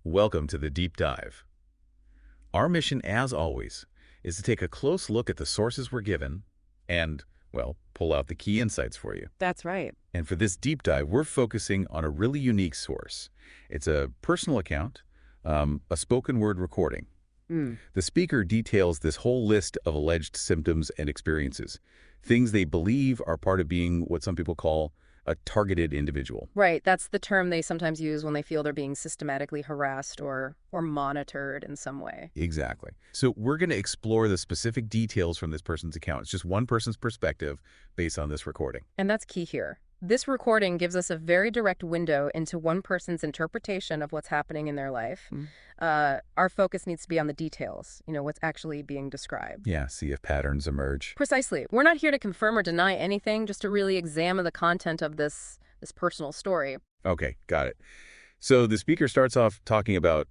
Welcome to the Deep Dive. Our mission, as always, is to take a close look at the sources we're given and, well, pull out the key insights for you. That's right. And for this deep dive, we're focusing on a really unique source. It's a personal account, a spoken word recording. The speaker details this whole list of alleged symptoms and experiences, things they believe are part of being what some people call a targeted individual. Right. That's the term they sometimes use when they feel they're being systematically harassed or monitored in some way. Exactly. So we're going to explore the specific details from this person's account. It's just one person's perspective based on this recording. And that's key here. This recording gives us a very direct window into one person's interpretation of what's happening in their life. Our focus needs to be on the details, what's actually being described. Yeah, see if patterns emerge. Precisely. We're not here to confirm or deny anything, just to really examine the content of this personal story. Okay, got it. So the speaker starts off talking about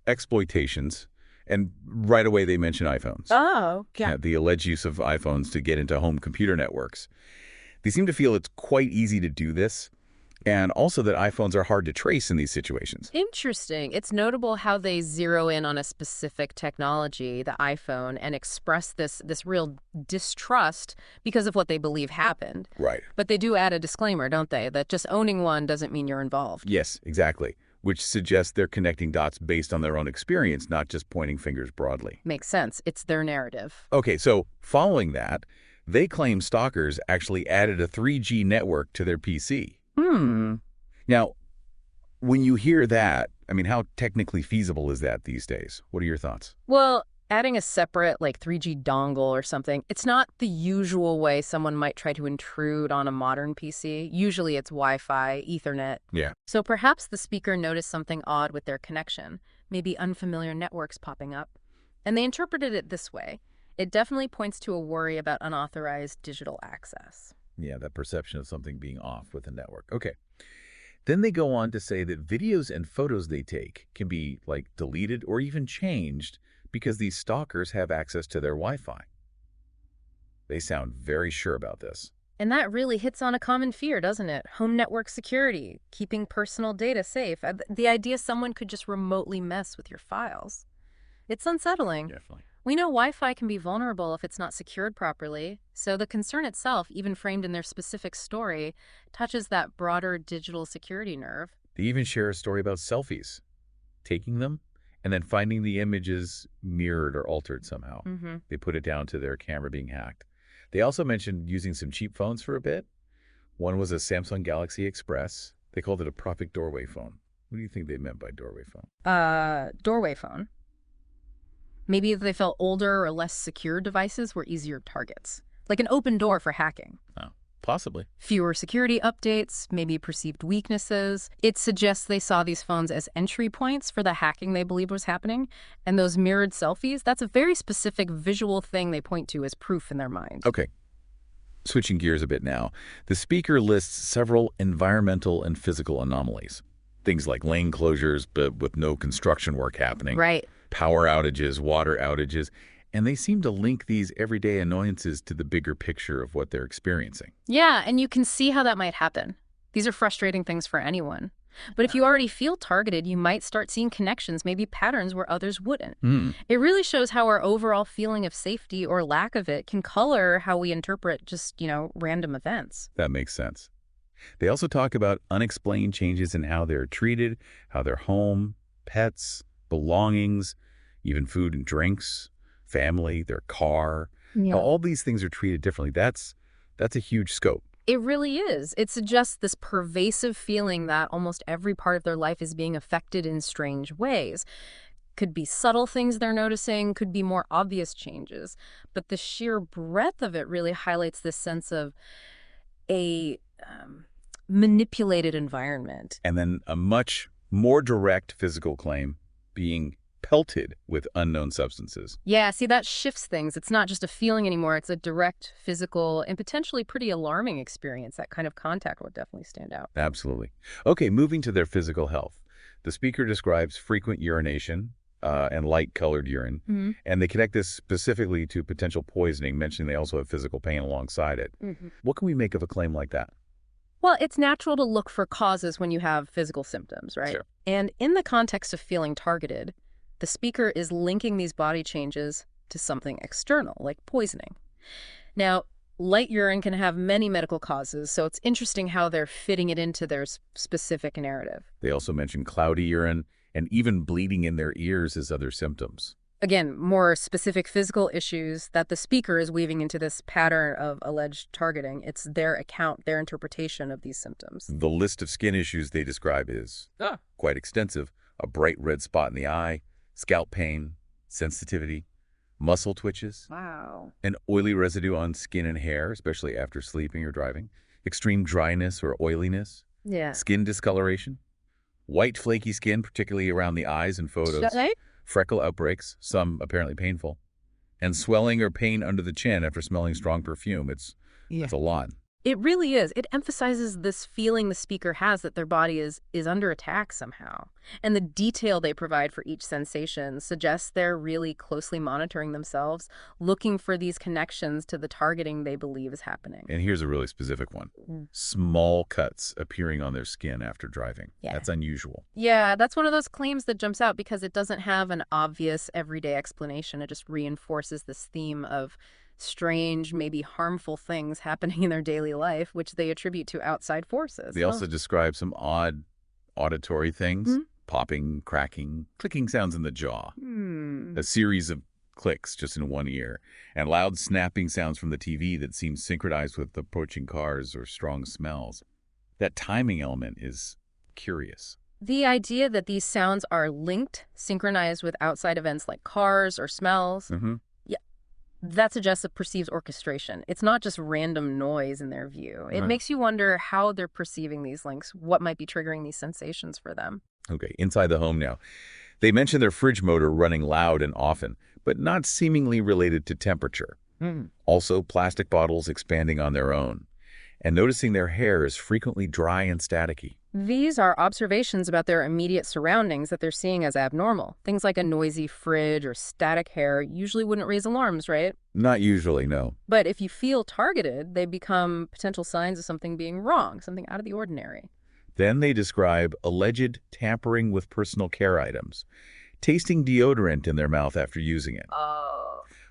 exploitations, and right away they mention iPhones. Oh, yeah. The alleged use of iPhones to get into home computer networks. They seem to feel it's quite easy to do this, and also that iPhones are hard to trace in these situations. Interesting. It's notable how they zero in on a specific technology, the iPhone, and express this real distrust because of what they believe happened. Right. But they do add a disclaimer, don't they, that just owning one doesn't mean you're involved. Yes, exactly, which suggests they're connecting dots based on their own experience, not just pointing fingers broadly. Makes sense. It's their narrative. Okay, so following that, they claim stalkers actually added a 3G network to their PC. Now, when you hear that, how technically feasible is that these days? What are your thoughts? Well, adding a separate, 3G dongle or something, it's not the usual way someone might try to intrude on a modern PC. Usually it's Wi-Fi, Ethernet. Yeah. So perhaps the speaker noticed something odd with their connection, maybe unfamiliar networks popping up, and they interpreted it this way. It definitely points to a worry about unauthorized digital access. Yeah, that perception of something being off with a network. Okay. Then they go on to say that videos and photos they take can be, deleted or even changed because these stalkers have access to their Wi-Fi. They sound very sure about this. And that really hits on a common fear, doesn't it? Home network security, keeping personal data safe. The idea someone could just remotely mess with your files. It's unsettling. Definitely. We know Wi-Fi can be vulnerable if it's not secured properly, so the concern itself, even framed in their specific story, touches that broader digital security nerve. They even share a story about selfies, taking them and then finding the images mirrored or altered somehow. They put it down to their camera being hacked. They also mentioned using some cheap phones for a bit. One was a Samsung Galaxy Express. They called it a profit doorway phone. What do you think they meant by doorway phone? Doorway phone. Maybe if they felt older or less secure devices were easier targets, like an open door for hacking. Oh, possibly. Fewer security updates, maybe perceived weaknesses. It suggests they saw these phones as entry points for the hacking they believed was happening. And those mirrored selfies, that's a very specific visual thing they point to as proof in their mind. Okay. Switching gears a bit now, the speaker lists several environmental and physical anomalies. Things like lane closures, but with no construction work happening. Right. Power outages, water outages, and they seem to link these everyday annoyances to the bigger picture of what they're experiencing. Yeah, and you can see how that might happen. These are frustrating things for anyone. But if you already feel targeted, you might start seeing connections, maybe patterns where others wouldn't. It really shows how our overall feeling of safety or lack of it can color how we interpret just, random events. That makes sense. They also talk about unexplained changes in how they're treated, how their home, pets, belongings, even food and drinks, family, their car, how all these things are treated differently. That's a huge scope. It really is. It suggests this pervasive feeling that almost every part of their life is being affected in strange ways. Could be subtle things they're noticing, could be more obvious changes. But the sheer breadth of it really highlights this sense of a manipulated environment. And then a much more direct physical claim being pelted with unknown substances. Yeah, see, that shifts things. It's not just a feeling anymore. It's a direct, physical, and potentially pretty alarming experience. That kind of contact would definitely stand out. Absolutely. Okay, moving to their physical health. The speaker describes frequent urination and light-colored urine, and they connect this specifically to potential poisoning, mentioning they also have physical pain alongside it. What can we make of a claim like that? Well, it's natural to look for causes when you have physical symptoms, right? Sure. And in the context of feeling targeted, the speaker is linking these body changes to something external, like poisoning. Now, light urine can have many medical causes, so it's interesting how they're fitting it into their specific narrative. They also mention cloudy urine and even bleeding in their ears as other symptoms. Again, more specific physical issues that the speaker is weaving into this pattern of alleged targeting. It's their account, their interpretation of these symptoms. The list of skin issues they describe is quite extensive. A bright red spot in the eye, scalp pain, sensitivity, muscle twitches, Wow. an oily residue on skin and hair, especially after sleeping or driving, extreme dryness or oiliness, Yeah. skin discoloration, white flaky skin, particularly around the eyes in photos, Right? freckle outbreaks, some apparently painful, and swelling or pain under the chin after smelling strong perfume. It's a lot. It really is. It emphasizes this feeling the speaker has that their body is under attack somehow. And the detail they provide for each sensation suggests they're really closely monitoring themselves, looking for these connections to the targeting they believe is happening. And here's a really specific one. Mm. Small cuts appearing on their skin after driving. Yeah. That's unusual. Yeah, that's one of those claims that jumps out because it doesn't have an obvious everyday explanation. It just reinforces this theme of strange, maybe harmful things happening in their daily life, which they attribute to outside forces. They also describe some odd auditory things, popping, cracking, clicking sounds in the jaw, a series of clicks just in one ear, and loud snapping sounds from the TV that seem synchronized with approaching cars or strong smells. That timing element is curious. The idea that these sounds are linked, synchronized with outside events like cars or smells, yeah, that suggests a perceived orchestration. It's not just random noise in their view. It makes you wonder how they're perceiving these links, what might be triggering these sensations for them. Okay, inside the home now. They mention their fridge motor running loud and often, but not seemingly related to temperature. Also, plastic bottles expanding on their own, and noticing their hair is frequently dry and staticky. These are observations about their immediate surroundings that they're seeing as abnormal. Things like a noisy fridge or static hair usually wouldn't raise alarms, right? Not usually, no. But if you feel targeted, they become potential signs of something being wrong, something out of the ordinary. Then they describe alleged tampering with personal care items, tasting deodorant in their mouth after using it,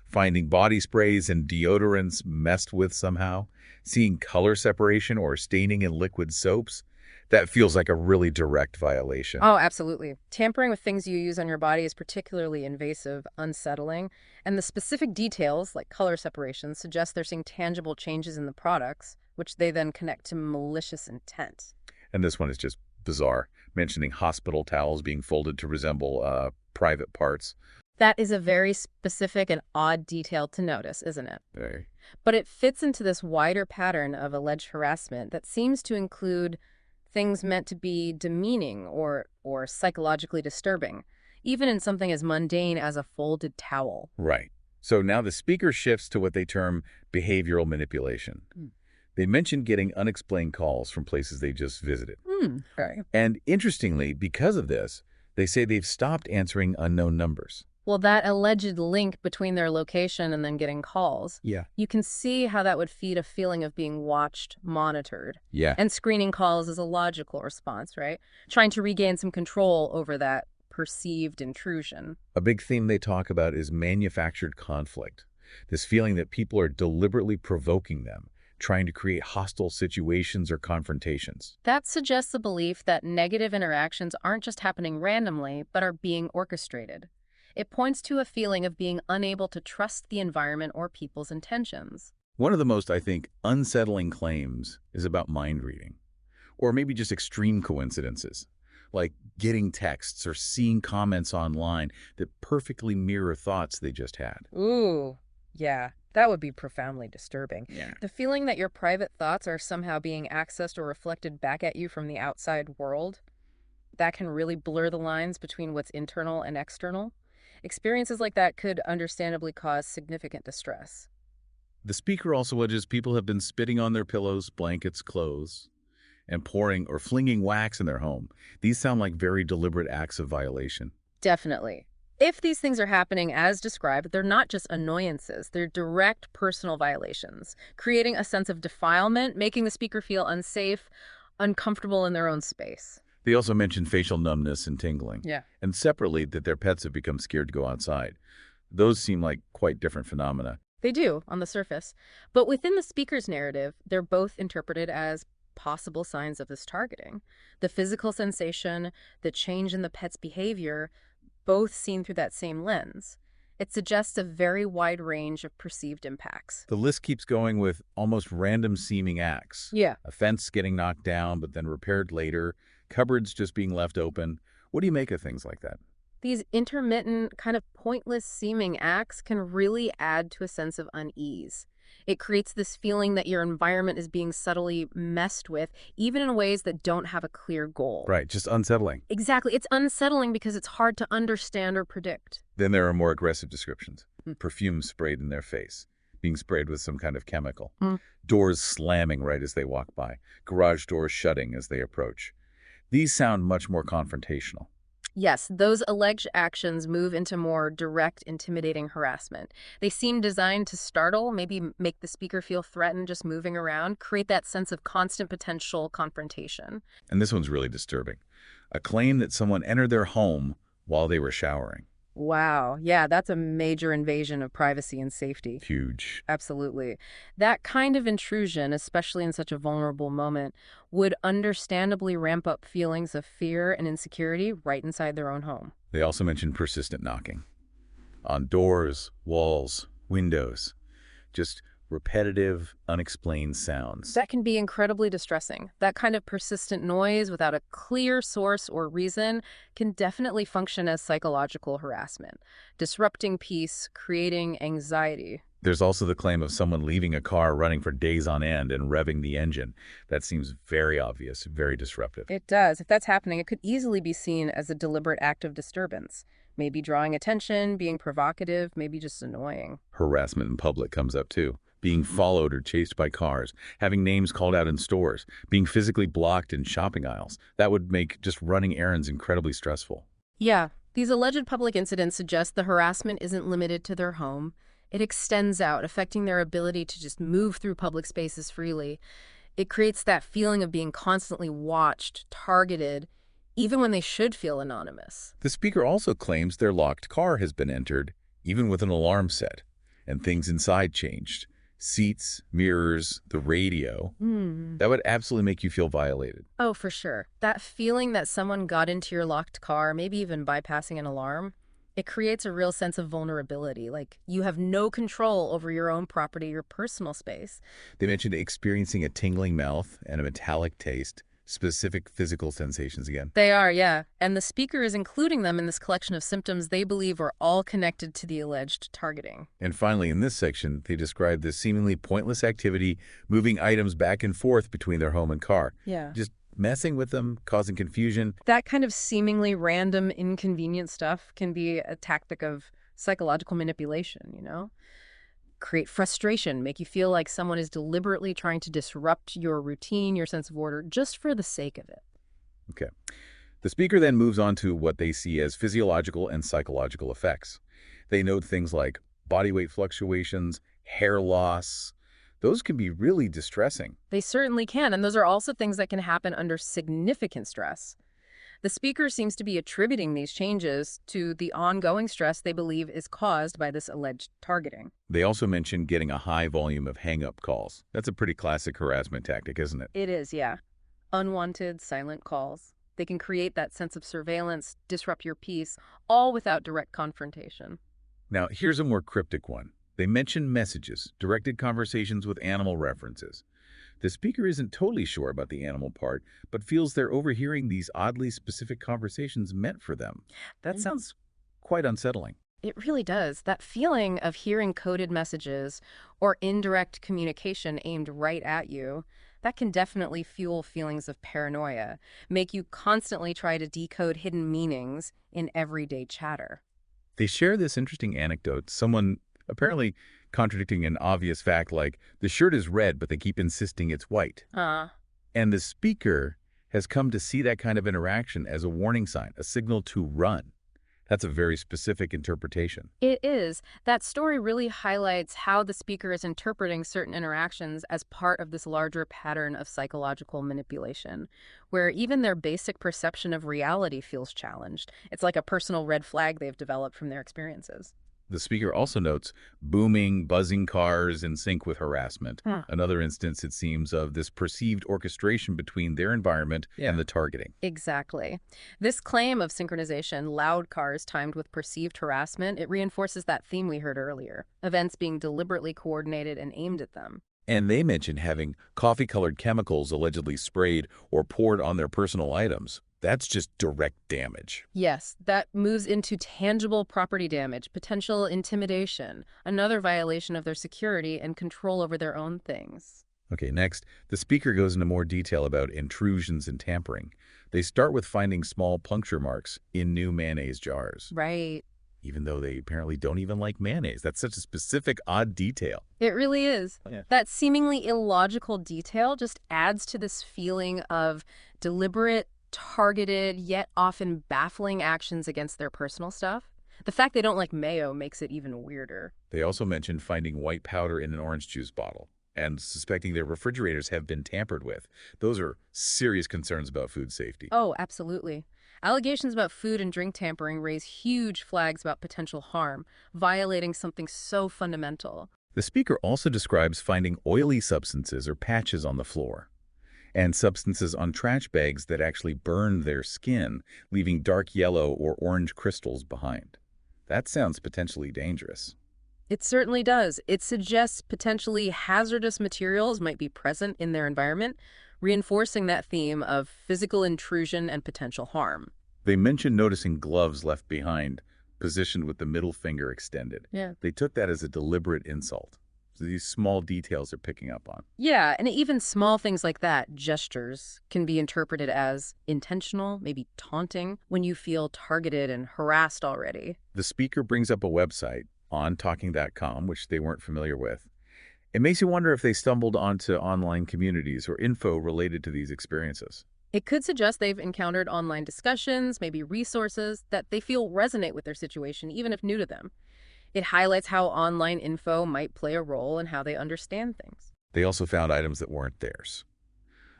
finding body sprays and deodorants messed with somehow, seeing color separation or staining in liquid soaps. That feels like a really direct violation. Oh, absolutely. Tampering with things you use on your body is particularly invasive, unsettling, and the specific details, like color separation, suggest they're seeing tangible changes in the products, which they then connect to malicious intent. And this one is just bizarre, mentioning hospital towels being folded to resemble private parts. That is a very specific and odd detail to notice, isn't it? Very. But it fits into this wider pattern of alleged harassment that seems to include things meant to be demeaning or psychologically disturbing, even in something as mundane as a folded towel. Right. So now the speaker shifts to what they term behavioral manipulation. They mention getting unexplained calls from places they just visited. Right. And interestingly, because of this, they say they've stopped answering unknown numbers. Well, that alleged link between their location and then getting calls, you can see how that would feed a feeling of being watched, monitored. Yeah. And screening calls is a logical response, right? Trying to regain some control over that perceived intrusion. A big theme they talk about is manufactured conflict. This feeling that people are deliberately provoking them, trying to create hostile situations or confrontations. That suggests the belief that negative interactions aren't just happening randomly, but are being orchestrated. It points to a feeling of being unable to trust the environment or people's intentions. One of the most, I think, unsettling claims is about mind reading, or maybe just extreme coincidences, like getting texts or seeing comments online that perfectly mirror thoughts they just had. Ooh, yeah, that would be profoundly disturbing. Yeah. The feeling that your private thoughts are somehow being accessed or reflected back at you from the outside world, that can really blur the lines between what's internal and external. Experiences like that could understandably cause significant distress. The speaker also alleges people have been spitting on their pillows, blankets, clothes, and pouring or flinging wax in their home. These sound like very deliberate acts of violation. Definitely. If these things are happening as described, they're not just annoyances, they're direct personal violations, creating a sense of defilement, making the speaker feel unsafe, uncomfortable in their own space. They also mentioned facial numbness and tingling, Yeah. and separately that their pets have become scared to go outside. Those seem like quite different phenomena. They do, on the surface. But within the speaker's narrative, they're both interpreted as possible signs of this targeting. The physical sensation, the change in the pet's behavior, both seen through that same lens. It suggests a very wide range of perceived impacts. The list keeps going with almost random seeming acts. Yeah. A fence getting knocked down but then repaired later, cupboards just being left open. What do you make of things like that? These intermittent, kind of pointless seeming acts can really add to a sense of unease. It creates this feeling that your environment is being subtly messed with, even in ways that don't have a clear goal. Right, just unsettling. Exactly. It's unsettling because it's hard to understand or predict. Then there are more aggressive descriptions. Mm. Perfume sprayed in their face, being sprayed with some kind of chemical. Mm. Doors slamming right as they walk by. Garage doors shutting as they approach. These sound much more confrontational. Yes, those alleged actions move into more direct, intimidating harassment. They seem designed to startle, maybe make the speaker feel threatened just moving around, create that sense of constant potential confrontation. And this one's really disturbing. A claim that someone entered their home while they were showering. Wow. Yeah, that's a major invasion of privacy and safety. Huge. Absolutely. That kind of intrusion, especially in such a vulnerable moment, would understandably ramp up feelings of fear and insecurity right inside their own home. They also mentioned persistent knocking. On doors, walls, windows. Just repetitive, unexplained sounds. That can be incredibly distressing. That kind of persistent noise without a clear source or reason can definitely function as psychological harassment, disrupting peace, creating anxiety. There's also the claim of someone leaving a car running for days on end and revving the engine. That seems very obvious, very disruptive. It does. If that's happening, it could easily be seen as a deliberate act of disturbance. Maybe drawing attention, being provocative, maybe just annoying. Harassment in public comes up too. Being followed or chased by cars, having names called out in stores, being physically blocked in shopping aisles. That would make just running errands incredibly stressful. Yeah, these alleged public incidents suggest the harassment isn't limited to their home. It extends out, affecting their ability to just move through public spaces freely. It creates that feeling of being constantly watched, targeted, even when they should feel anonymous. The speaker also claims their locked car has been entered, even with an alarm set, and things inside changed. Seats, mirrors, the radio. That would absolutely make you feel violated. Oh, for sure. That feeling that someone got into your locked car, maybe even bypassing an alarm, it creates a real sense of vulnerability, like you have no control over your own property, your personal space. They mentioned experiencing a tingling mouth and a metallic taste, specific physical sensations again. They are, yeah. And the speaker is including them in this collection of symptoms they believe are all connected to the alleged targeting. And finally, in this section, they describe this seemingly pointless activity, moving items back and forth between their home and car. Yeah. Just messing with them, causing confusion. That kind of seemingly random, inconvenient stuff can be a tactic of psychological manipulation, you know? Create frustration, make you feel like someone is deliberately trying to disrupt your routine, your sense of order, just for the sake of it. Okay. The speaker then moves on to what they see as physiological and psychological effects. They note things like body weight fluctuations, hair loss. Those can be really distressing. They certainly can, and those are also things that can happen under significant stress. The speaker seems to be attributing these changes to the ongoing stress they believe is caused by this alleged targeting. They also mention getting a high volume of hang-up calls. That's a pretty classic harassment tactic, isn't it? It is, yeah. Unwanted, silent calls. They can create that sense of surveillance, disrupt your peace, all without direct confrontation. Now, here's a more cryptic one. They mention messages, directed conversations with animal references. The speaker isn't totally sure about the animal part, but feels they're overhearing these oddly specific conversations meant for them. That sounds quite unsettling. It really does. That feeling of hearing coded messages or indirect communication aimed right at you, that can definitely fuel feelings of paranoia, make you constantly try to decode hidden meanings in everyday chatter. They share this interesting anecdote, someone apparently contradicting an obvious fact like, the shirt is red, but they keep insisting it's white. And the speaker has come to see that kind of interaction as a warning sign, a signal to run. That's a very specific interpretation. It is. That story really highlights how the speaker is interpreting certain interactions as part of this larger pattern of psychological manipulation, where even their basic perception of reality feels challenged. It's like a personal red flag they've developed from their experiences. The speaker also notes booming, buzzing cars in sync with harassment. Huh. Another instance, it seems, of this perceived orchestration between their environment and the targeting. Exactly. This claim of synchronization, loud cars timed with perceived harassment, it reinforces that theme we heard earlier, events being deliberately coordinated and aimed at them. And they mentioned having coffee-colored chemicals allegedly sprayed or poured on their personal items. That's just direct damage. Yes, that moves into tangible property damage, potential intimidation, another violation of their security and control over their own things. Okay, next, the speaker goes into more detail about intrusions and tampering. They start with finding small puncture marks in new mayonnaise jars, Right. even though they apparently don't even like mayonnaise. That's such a specific, odd detail. It really is. Yeah. That seemingly illogical detail just adds to this feeling of deliberate, targeted, yet often baffling actions against their personal stuff. The fact they don't like mayo makes it even weirder. They also mentioned finding white powder in an orange juice bottle and suspecting their refrigerators have been tampered with. Those are serious concerns about food safety. Oh, absolutely. Allegations about food and drink tampering raise huge flags about potential harm, violating something so fundamental. The speaker also describes finding oily substances or patches on the floor and substances on trash bags that actually burned their skin, leaving dark yellow or orange crystals behind. That sounds potentially dangerous. It certainly does. It suggests potentially hazardous materials might be present in their environment, reinforcing that theme of physical intrusion and potential harm. They mentioned noticing gloves left behind, positioned with the middle finger extended. Yeah. They took that as a deliberate insult. So these small details they're picking up on. Yeah, and even small things like that, gestures, can be interpreted as intentional, maybe taunting, when you feel targeted and harassed already. The speaker brings up a website, on talking.com, which they weren't familiar with. It makes you wonder if they stumbled onto online communities or info related to these experiences. It could suggest they've encountered online discussions, maybe resources, that they feel resonate with their situation, even if new to them. It highlights how online info might play a role in how they understand things. They also found items that weren't theirs.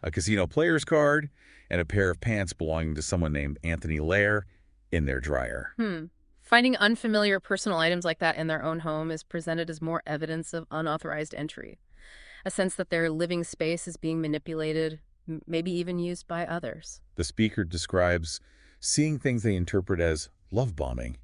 A casino player's card and a pair of pants belonging to someone named Anthony Lair in their dryer. Finding unfamiliar personal items like that in their own home is presented as more evidence of unauthorized entry, a sense that their living space is being manipulated, maybe even used by others. The speaker describes seeing things they interpret as love bombing,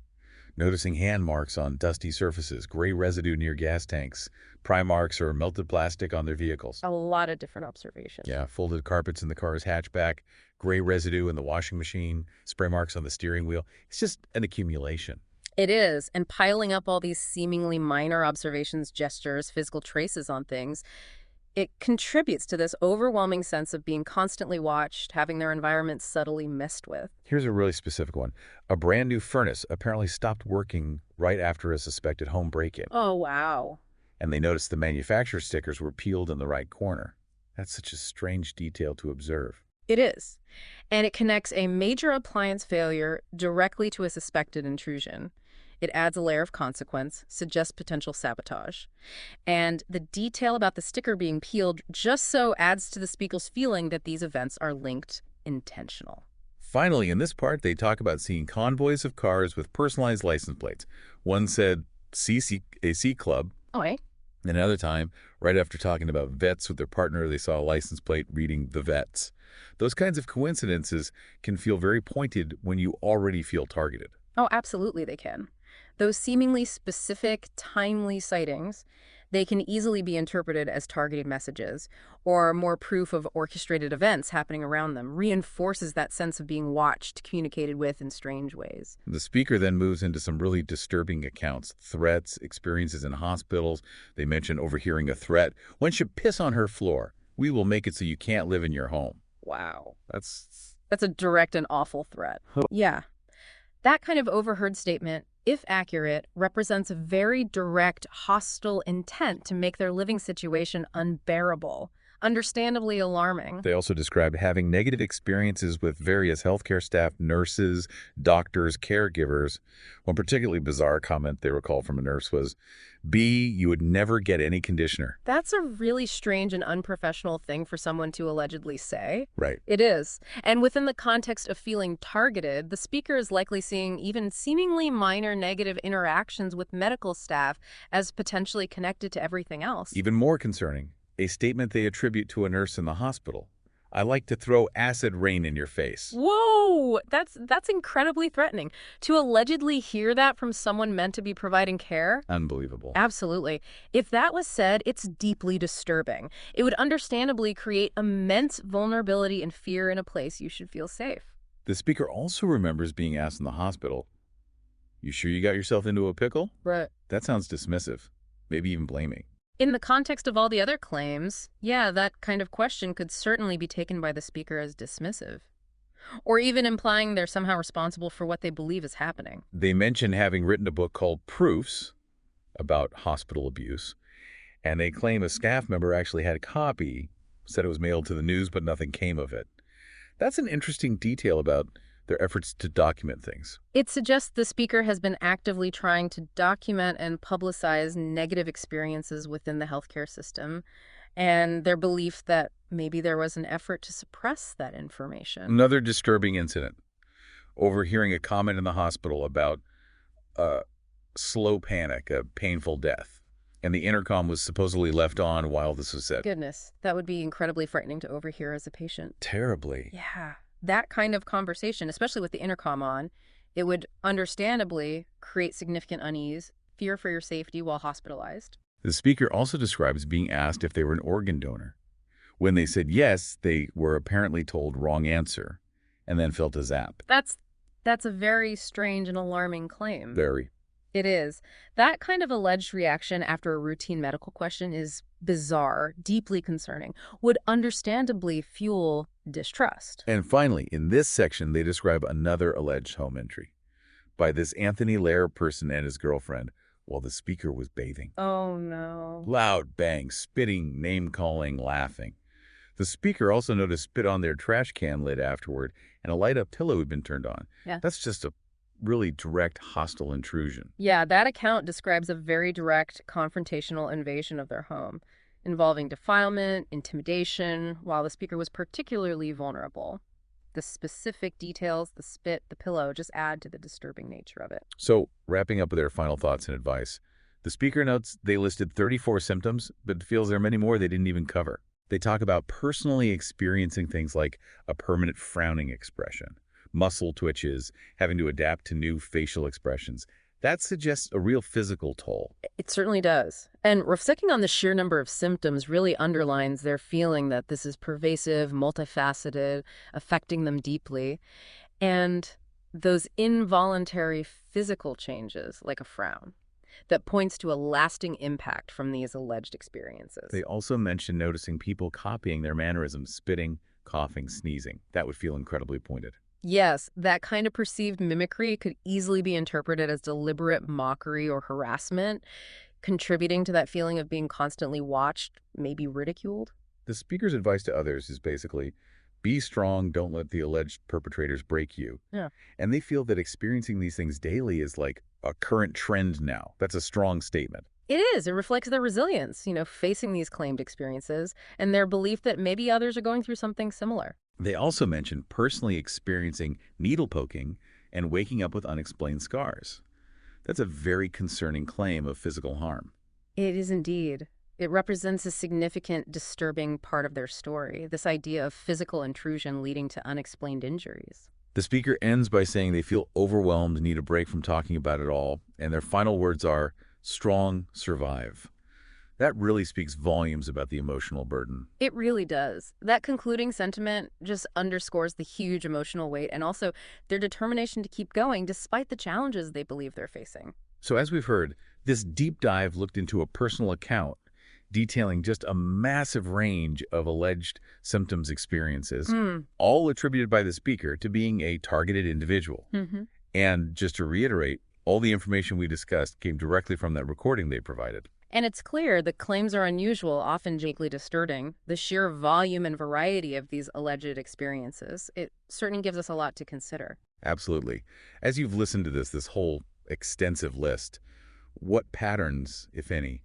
noticing hand marks on dusty surfaces, gray residue near gas tanks, pry marks or melted plastic on their vehicles. A lot of different observations. Yeah, folded carpets in the car's hatchback, gray residue in the washing machine, spray marks on the steering wheel. It's just an accumulation. It is, and piling up all these seemingly minor observations, gestures, physical traces on things, it contributes to this overwhelming sense of being constantly watched, having their environment subtly messed with. Here's a really specific one. A brand new furnace apparently stopped working right after a suspected home break-in, Oh, wow. and they noticed the manufacturer stickers were peeled in the right corner. That's such a strange detail to observe. It is. And it connects a major appliance failure directly to a suspected intrusion. It adds a layer of consequence, suggests potential sabotage. And the detail about the sticker being peeled just so adds to the speaker's feeling that these events are linked intentional. Finally, in this part, they talk about seeing convoys of cars with personalized license plates. One said CC Club. Oh, eh? Another time, right after talking about vets with their partner, they saw a license plate reading the vets. Those kinds of coincidences can feel very pointed when you already feel targeted. Oh, absolutely they can. Those seemingly specific, timely sightings, they can easily be interpreted as targeted messages or more proof of orchestrated events happening around them, reinforces that sense of being watched, communicated with in strange ways. The speaker then moves into some really disturbing accounts, threats, experiences in hospitals. They mention overhearing a threat. One should piss on her floor. We will make it so you can't live in your home. Wow. That's That's a direct and awful threat. Yeah. That kind of overheard statement, if accurate, represents a very direct, hostile intent to make their living situation unbearable, Understandably alarming. They also described having negative experiences with various healthcare staff, nurses, doctors, caregivers. One particularly bizarre comment they recalled from a nurse was, B, you would never get any conditioner. That's a really strange and unprofessional thing for someone to allegedly say. Right. It is. And within the context of feeling targeted, the speaker is likely seeing even seemingly minor negative interactions with medical staff as potentially connected to everything else. Even more concerning, a statement they attribute to a nurse in the hospital. I like to throw acid rain in your face. Whoa! That's incredibly threatening. To allegedly hear that from someone meant to be providing care? Unbelievable. Absolutely. If that was said, it's deeply disturbing. It would understandably create immense vulnerability and fear in a place you should feel safe. The speaker also remembers being asked in the hospital, you sure you got yourself into a pickle? Right. That sounds dismissive, maybe even blaming. In the context of all the other claims, yeah, that kind of question could certainly be taken by the speaker as dismissive, or even implying they're somehow responsible for what they believe is happening. They mention having written a book called Proofs about hospital abuse, and they claim a staff member actually had a copy, said it was mailed to the news, but nothing came of it. That's an interesting detail about their efforts to document things. It suggests the speaker has been actively trying to document and publicize negative experiences within the healthcare system, and their belief that maybe there was an effort to suppress that information. Another disturbing incident, overhearing a comment in the hospital about a slow panic, a painful death, and the intercom was supposedly left on while this was said. Goodness, that would be incredibly frightening to overhear as a patient. Terribly. Yeah, that kind of conversation, especially with the intercom on, it would understandably create significant unease, fear for your safety while hospitalized. The speaker also describes being asked if they were an organ donor. When they said yes, they were apparently told wrong answer, and then felt a zap. That's a very strange and alarming claim. Very. It is. That kind of alleged reaction after a routine medical question is bizarre, deeply concerning, would understandably fuel distrust. And finally, in this section, they describe another alleged home entry by this Anthony Lair person and his girlfriend while the speaker was bathing. Oh, no. Loud bangs, spitting, name-calling, laughing. The speaker also noticed spit on their trash can lid afterward, and a light-up pillow had been turned on. Yeah. That's just a really direct, hostile intrusion. Yeah, that account describes a very direct, confrontational invasion of their home, involving defilement, intimidation, while the speaker was particularly vulnerable. The specific details, the spit, the pillow, just add to the disturbing nature of it. So, wrapping up with their final thoughts and advice, the speaker notes they listed 34 symptoms, but feels there are many more they didn't even cover. They talk about personally experiencing things like a permanent frowning expression, muscle twitches, having to adapt to new facial expressions. That suggests a real physical toll. It certainly does. And reflecting on the sheer number of symptoms really underlines their feeling that this is pervasive, multifaceted, affecting them deeply. And those involuntary physical changes, like a frown, that points to a lasting impact from these alleged experiences. They also mention noticing people copying their mannerisms, spitting, coughing, sneezing. That would feel incredibly pointed. Yes, that kind of perceived mimicry could easily be interpreted as deliberate mockery or harassment, contributing to that feeling of being constantly watched, maybe ridiculed. The speaker's advice to others is basically, be strong, don't let the alleged perpetrators break you. Yeah. And they feel that experiencing these things daily is like a current trend now. That's a strong statement. It is. It reflects their resilience, facing these claimed experiences and their belief that maybe others are going through something similar. They also mention personally experiencing needle poking and waking up with unexplained scars. That's a very concerning claim of physical harm. It is indeed. It represents a significant, disturbing part of their story, this idea of physical intrusion leading to unexplained injuries. The speaker ends by saying they feel overwhelmed, need a break from talking about it all, and their final words are, strong, survive. That really speaks volumes about the emotional burden. It really does. That concluding sentiment just underscores the huge emotional weight and also their determination to keep going despite the challenges they believe they're facing. So as we've heard, this deep dive looked into a personal account detailing just a massive range of alleged symptoms experiences, all attributed by the speaker to being a targeted individual. And just to reiterate, all the information we discussed came directly from that recording they provided. And it's clear the claims are unusual, often deeply disturbing. The sheer volume and variety of these alleged experiences, it certainly gives us a lot to consider. Absolutely. As you've listened to this whole extensive list, what patterns, if any,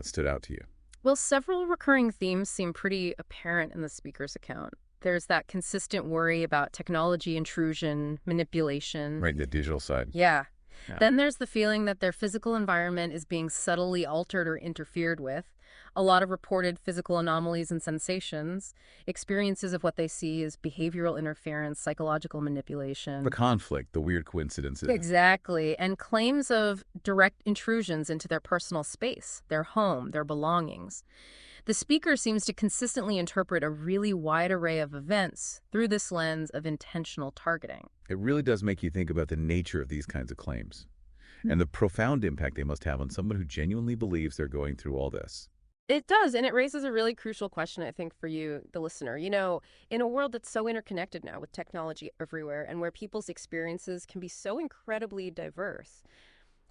stood out to you? Well, several recurring themes seem pretty apparent in the speaker's account. There's that consistent worry about technology intrusion, manipulation. Right, the digital side. Yeah. Yeah. Then there's the feeling that their physical environment is being subtly altered or interfered with. A lot of reported physical anomalies and sensations, experiences of what they see as behavioral interference, psychological The manipulation. conflict, the weird coincidences. Exactly. And claims of direct intrusions into their personal space, their home, their belongings. The speaker seems to consistently interpret a really wide array of events through this lens of intentional targeting. It really does make you think about the nature of these kinds of claims and the profound impact they must have on someone who genuinely believes they're going through all this. It does, and it raises a really crucial question, I think, for you, the listener. In a world that's so interconnected now with technology everywhere and where people's experiences can be so incredibly diverse,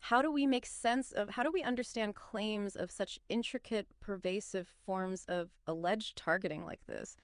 how do we understand claims of such intricate, pervasive forms of alleged targeting like this?